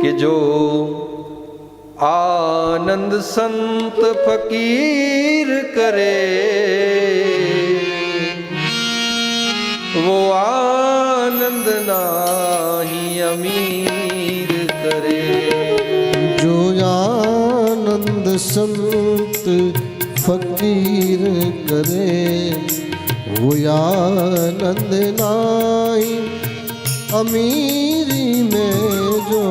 कि जो आनंद संत फकीर करे वो आनंद नाही अमीर करे। जो आनंद संत फकीर करे वो आनंद नाही अमीरी में। जो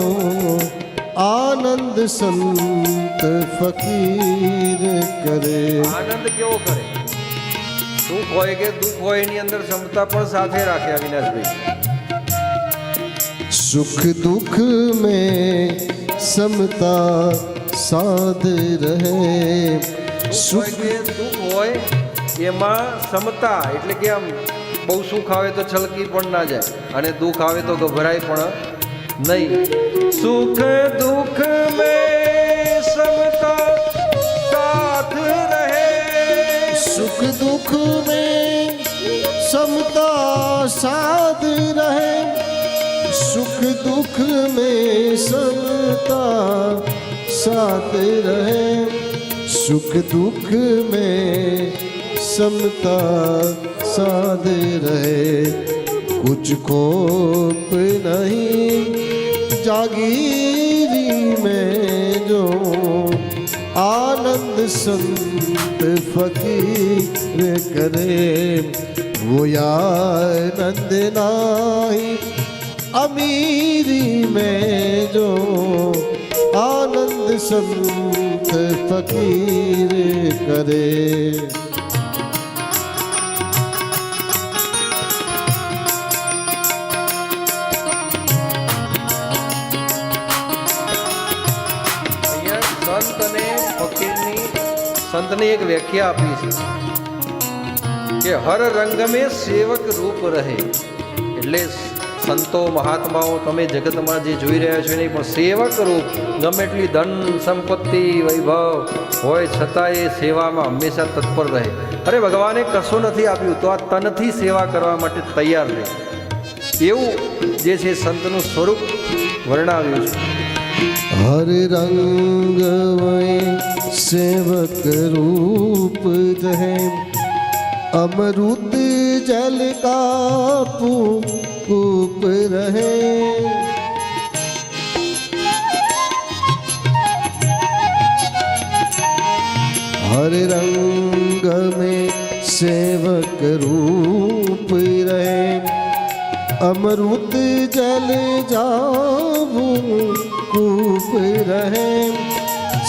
आनंद संत फकीर करे। आनंद केवो करे? सुख होय के दुख होय एनी अंदर समता पण साथे राखे अविनाशभाई। सुख दुख में समता साध रहे। सुख के दुख होय एमा समता એટલે કે આમ બહુ સુખ આવે તો છલકી પણ ના જાય અને દુઃખ આવે તો ગભરાય પણ नहीं। सुख दुख में समता साथ रहे। सुख दुख में समता साथ रहे। सुख दुख में समता साथ रहे। सुख दुख में समता साथ रहे। कुछ खोप नहीं जागीरी में। जो आनंद संत फकीर करे वो आनंद नाही अमीरी में। जो आनंद संत फकीर करे। संत ने एक व्याख्या आपी है कि हर रंग में सेवक रूप रहे। એટલે સંતો મહાત્માઓ તમે જગતમાં જે જોઈ રહ્યા છો નહીં પણ સેવક રૂપ ગમે એટલી ધન સંપત્તિ વૈભવ હોય છતાં એ સેવામાં હંમેશા તત્પર રહે। અરે ભગવાને કશું નથી આપ્યું તો આ તનથી સેવા કરવા માટે તૈયાર રહે એવું જે છે સંતનું સ્વરૂપ વર્ણવ્યું છે। हर रंग में सेवक रूप रहे। अमृत जल का कूप रहे। हर रंग में सेवक रूप रहे। अमृत जल जाऊं कूप रहे।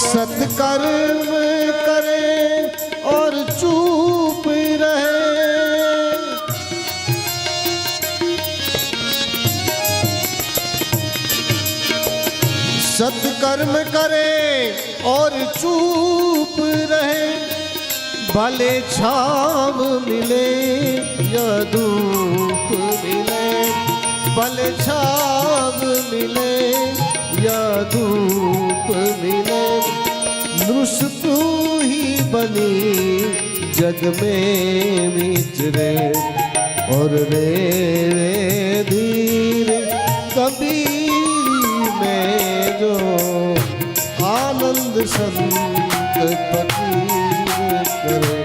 सत्कर्म करे और चुप रहे। सत्कर्म करे और चुप रहे। भले छाव मिले या धूप मिले। भले छाव मिले या धूप मिले। नृष्टु ही बनी जग में विचरे। और रे रे धीर कबीरी में। जो आनंद संत फकीर करे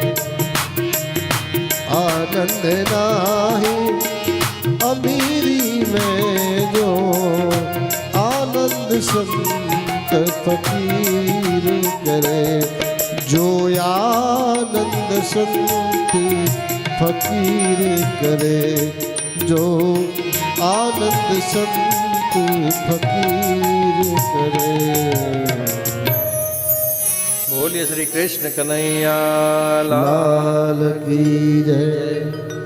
आनंद नाही अमीरी में। जो आनंद संत फकीर करे। जो आनंद संत फकीर करे। जो आनंद संत फकीर करे। बोलिए श्री कृष्ण कन्हैया लाल की जय।